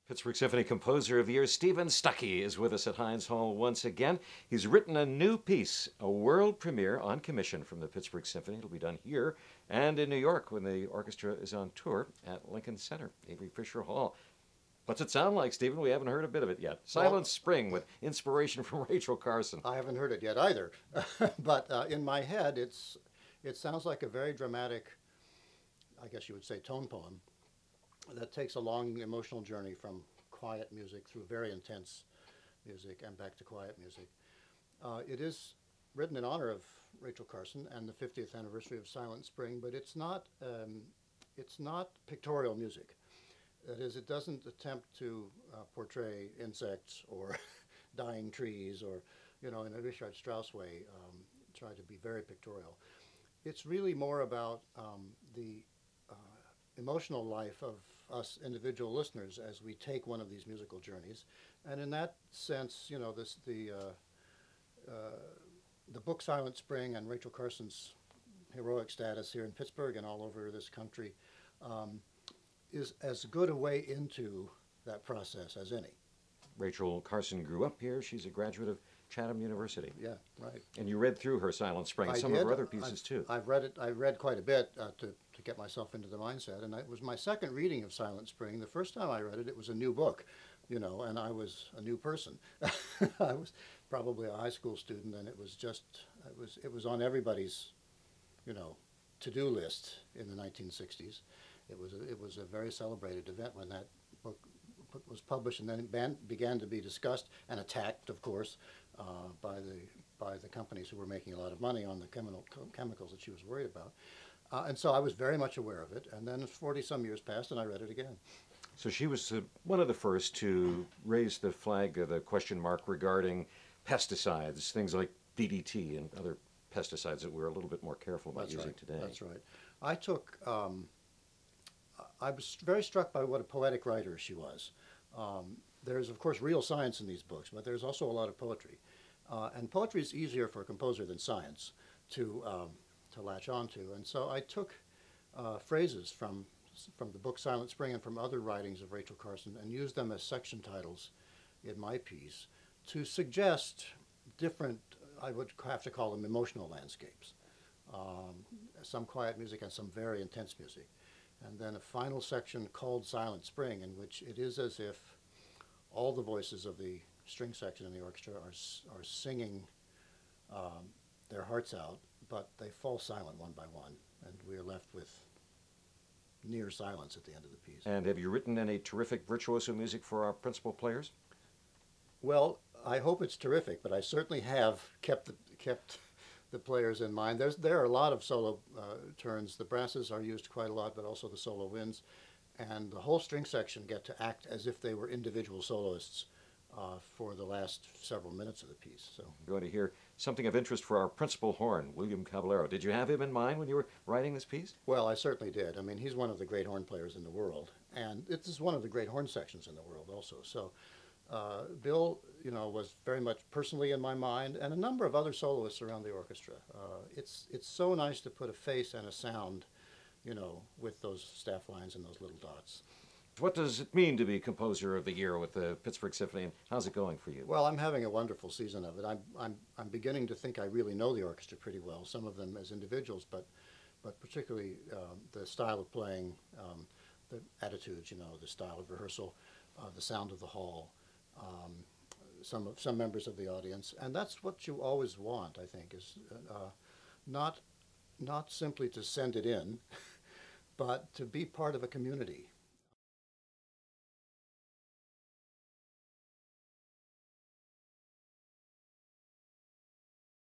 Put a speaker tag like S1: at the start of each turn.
S1: Pittsburgh Symphony Composer of the Year, Stephen Stucky, is with us at Heinz Hall once again. He's written a new piece, a world premiere on commission from the Pittsburgh Symphony. It'll be done here and in New York when the orchestra is on tour at Lincoln Center, Avery Fisher Hall. What's it sound like, Stephen? We haven't heard a bit of it yet. Silent Spring with inspiration from Rachel Carson.
S2: I haven't heard it yet either, but in my head it sounds like a very dramatic, I guess you would say, tone poem that takes a long emotional journey from quiet music through very intense music and back to quiet music. It is written in honor of Rachel Carson and the 50th anniversary of Silent Spring, but it's not pictorial music. That is, it doesn't attempt to portray insects or dying trees or, in a Richard Strauss way, try to be very pictorial. It's really more about the emotional life of us individual listeners as we take one of these musical journeys. And in that sense, the book Silent Spring and Rachel Carson's heroic status here in Pittsburgh and all over this country is as good a way into that process as any.
S1: Rachel Carson grew up here. She's a graduate of Chatham University.
S2: Yeah, right.
S1: And you read through her Silent Spring, some of her other pieces too.
S2: I've read it. I read quite a bit to get myself into the mindset, and it was my second reading of Silent Spring. The first time I read it, it was a new book, and I was a new person. I was probably a high school student, and it was on everybody's, to-do list in the 1960s. It was a very celebrated event when that book was published, and then it began to be discussed and attacked, of course, by the companies who were making a lot of money on the chemicals that she was worried about. And so I was very much aware of it, and then 40-some years passed, and I read it again.
S1: So she was one of the first to raise the flag, the question mark regarding pesticides, things like DDT and other pesticides that we're a little bit more careful about using today.
S2: That's right. I was very struck by what a poetic writer she was. There's, of course, real science in these books, but there's also a lot of poetry. And poetry is easier for a composer than science to latch onto. And so I took phrases from the book Silent Spring and from other writings of Rachel Carson and used them as section titles in my piece to suggest different, I would have to call them emotional landscapes. Some quiet music and some very intense music. And then a final section called Silent Spring, in which it is as if all the voices of the string section in the orchestra are singing their hearts out, but they fall silent one by one, and we are left with near silence at the end of the piece.
S1: And have you written any terrific virtuoso music for our principal players?
S2: Well, I hope it's terrific, but I certainly have kept the players in mind. There are a lot of solo turns. The brasses are used quite a lot, but also the solo winds. And the whole string section get to act as if they were individual soloists for the last several minutes of the piece. So
S1: we're going to hear something of interest for our principal horn, William Caballero. Did you have him in mind when you were writing this piece?
S2: Well, I certainly did. I mean, he's one of the great horn players in the world, and it is one of the great horn sections in the world also. So Bill, was very much personally in my mind, and a number of other soloists around the orchestra. It's so nice to put a face and a sound, with those staff lines and those little dots.
S1: What does it mean to be Composer of the Year with the Pittsburgh Symphony, and how's it going for you?
S2: Well, I'm having a wonderful season of it. I'm beginning to think I really know the orchestra pretty well. Some of them as individuals, but particularly the style of playing, the attitudes, the style of rehearsal, the sound of the hall. Some members of the audience, and that's what you always want, I think, is not simply to send it in, but to be part of a community.